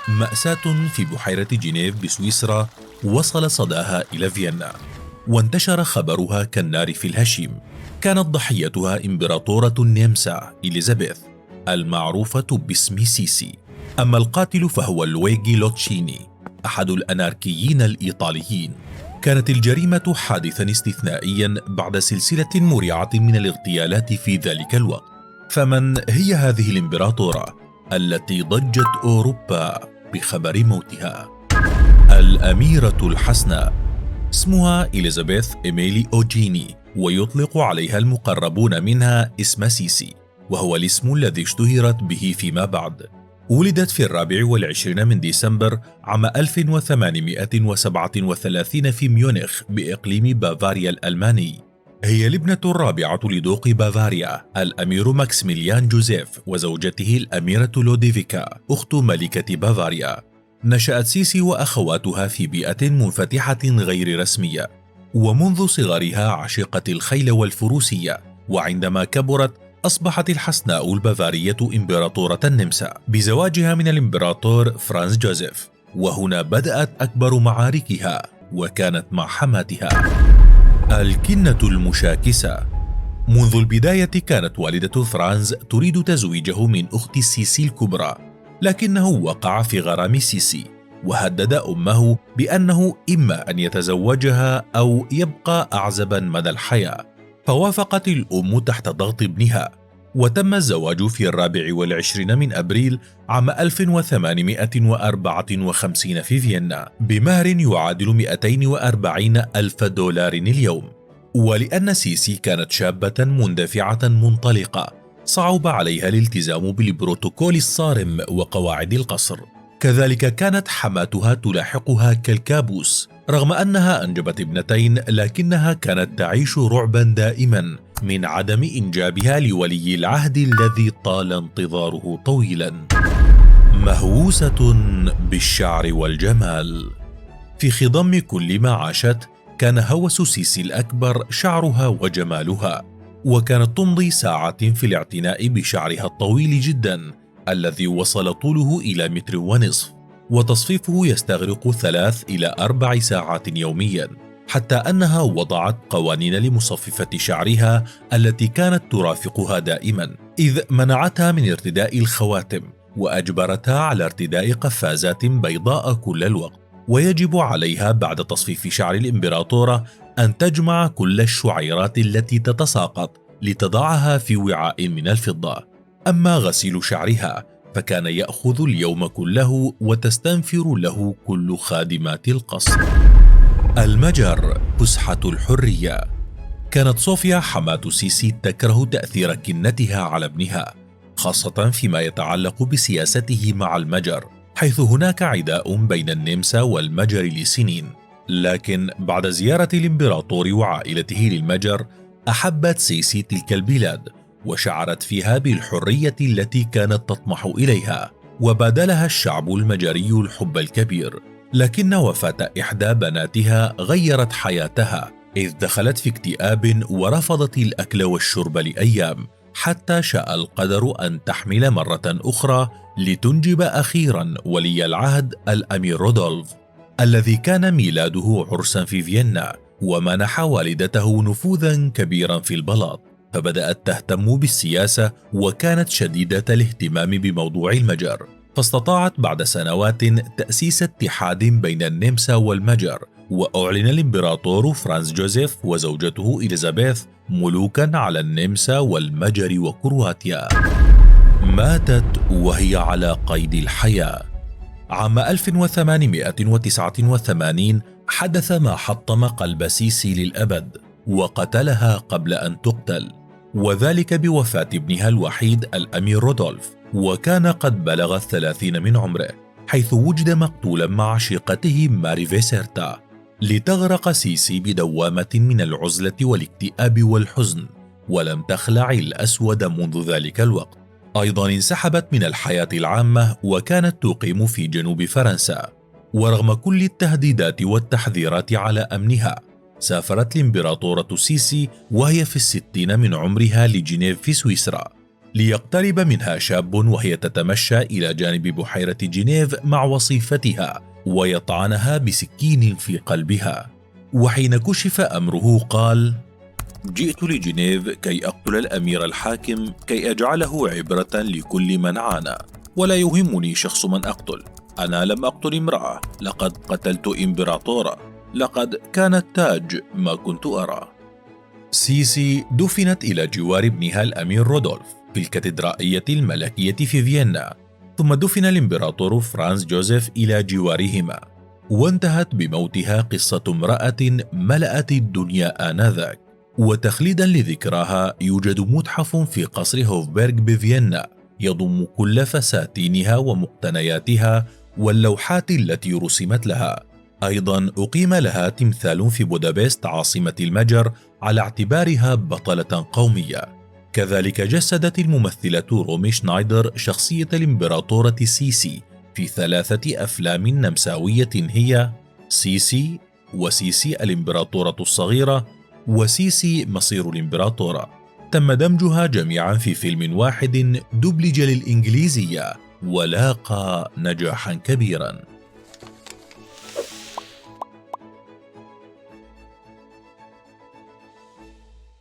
مأساة في بحيرة جنيف بسويسرا وصل صداها إلى فيينا، وانتشر خبرها كالنار في الهشيم. كانت ضحيتها إمبراطورة النمسا إليزابيث المعروفة باسم سيسي. أما القاتل فهو لويجي لوتشيني، أحد الأناركيين الإيطاليين. كانت الجريمة حادثا استثنائيا بعد سلسلة مريعة من الاغتيالات في ذلك الوقت. فمن هي هذه الإمبراطورة التي ضجت أوروبا بخبر موتها؟ الأميرة الحسناء، اسمها إليزابيث إيميلي أوجيني، ويطلق عليها المقربون منها اسم سيسي، وهو الاسم الذي اشتهرت به فيما بعد. ولدت في 24 من ديسمبر عام 1837 في ميونخ بإقليم بافاريا الألماني. هي الابنة الرابعة لدوق بافاريا الأمير ماكسيميليان جوزيف وزوجته الأميرة لوديفيكا أخت ملكة بافاريا. نشأت سيسي وأخواتها في بيئة منفتحة غير رسمية، ومنذ صغرها عشقت الخيل والفروسية، وعندما كبرت أصبحت الحسناء البافارية إمبراطورة النمسا بزواجها من الإمبراطور فرانز جوزيف. وهنا بدأت أكبر معاركها، وكانت مع حماتها. الكنة المشاكسة. منذ البداية كانت والدة فرانز تريد تزويجه من أخت سيسي الكبرى، لكنه وقع في غرام سيسي، وهدد أمه بأنه إما أن يتزوجها أو يبقى أعزبا مدى الحياة. فوافقت الأم تحت ضغط ابنها، وتم الزواج في 24 من أبريل عام 1854 في فيينا بمهر يعادل 240 ألف دولار اليوم. ولأن سيسي كانت شابة مندفعة منطلقة، صعب عليها الالتزام بالبروتوكول الصارم وقواعد القصر. كذلك كانت حماتها تلاحقها كالكابوس، رغم أنها أنجبت ابنتين، لكنها كانت تعيش رعبا دائما من عدم إنجابها لولي العهد الذي طال انتظاره طويلا. مهووسة بالشعر والجمال. في خضم كل ما عاشت كان هوس سيسي الأكبر شعرها وجمالها، وكانت تمضي ساعات في الاعتناء بشعرها الطويل جدا الذي وصل طوله إلى 1.5 متر، وتصفيفه يستغرق 3 إلى 4 ساعات يوميا، حتى أنها وضعت قوانين لمصففة شعرها التي كانت ترافقها دائما، إذ منعتها من ارتداء الخواتم، وأجبرتها على ارتداء قفازات بيضاء كل الوقت. ويجب عليها بعد تصفيف شعر الإمبراطورة أن تجمع كل الشعيرات التي تتساقط لتضعها في وعاء من الفضة. أما غسيل شعرها فكان يأخذ اليوم كله، وتستنفر له كل خادمات القصر. المجر، فسحة الحرية. كانت صوفيا حماة سيسي تكره تأثير كنتها على ابنها، خاصة فيما يتعلق بسياسته مع المجر، حيث هناك عداء بين النمسا والمجر لسنين. لكن بعد زيارة الإمبراطور وعائلته للمجر، أحبت سيسي تلك البلاد، وشعرت فيها بالحرية التي كانت تطمح إليها، وبادلها الشعب المجري الحب الكبير. لكن وفاة إحدى بناتها غيرت حياتها، إذ دخلت في اكتئاب ورفضت الأكل والشرب لأيام، حتى شاء القدر أن تحمل مرة أخرى لتنجب أخيرا ولي العهد الأمير رودولف، الذي كان ميلاده عرسا في فيينا، ومنح والدته نفوذا كبيرا في البلاط. فبدأت تهتم بالسياسة، وكانت شديدة الاهتمام بموضوع المجر، فاستطاعت بعد سنوات تأسيس اتحاد بين النمسا والمجر، وأعلن الإمبراطور فرانز جوزيف وزوجته إليزابيث ملوكا على النمسا والمجر وكرواتيا. ماتت وهي على قيد الحياة. عام 1889 حدث ما حطم قلب سيسي للأبد، وقتلها قبل أن تقتل، وذلك بوفاة ابنها الوحيد الأمير رودولف، وكان قد بلغ 30 من عمره، حيث وجد مقتولا مع عشيقته ماري فيسيرتا. لتغرق سيسي بدوامة من العزلة والاكتئاب والحزن، ولم تخلع الأسود منذ ذلك الوقت. أيضا انسحبت من الحياة العامة، وكانت تقيم في جنوب فرنسا. ورغم كل التهديدات والتحذيرات على أمنها، سافرت الإمبراطورة سيسي وهي في 60 من عمرها لجنيف في سويسرا، ليقترب منها شاب وهي تتمشى إلى جانب بحيرة جنيف مع وصيفتها ويطعنها بسكين في قلبها. وحين كشف أمره قال: جئت لجنيف كي أقتل الأمير الحاكم كي أجعله عبرة لكل من عانى، ولا يهمني شخص من أقتل. أنا لم أقتل امرأة، لقد قتلت إمبراطورة، لقد كان التاج ما كنت أرى. سيسي دفنت إلى جوار ابنها الأمير رودولف في الكاتدرائية الملكية في فيينا، ثم دفن الإمبراطور فرانز جوزيف إلى جوارهما، وانتهت بموتها قصة امرأة ملأت الدنيا آنذاك. وتخليدا لذكراها يوجد متحف في قصر هوفبرغ بفيينا يضم كل فساتينها ومقتنياتها واللوحات التي رسمت لها. أيضا أقيم لها تمثال في بودابست عاصمة المجر على اعتبارها بطلة قومية. كذلك جسدت الممثلة رومي شنايدر شخصية الإمبراطورة سيسي في 3 أفلام نمساوية هي سيسي، وسيسي الإمبراطورة الصغيرة، وسيسي مصير الإمبراطورة. تم دمجها جميعا في فيلم واحد دبلج للإنجليزية ولاقى نجاحا كبيرا.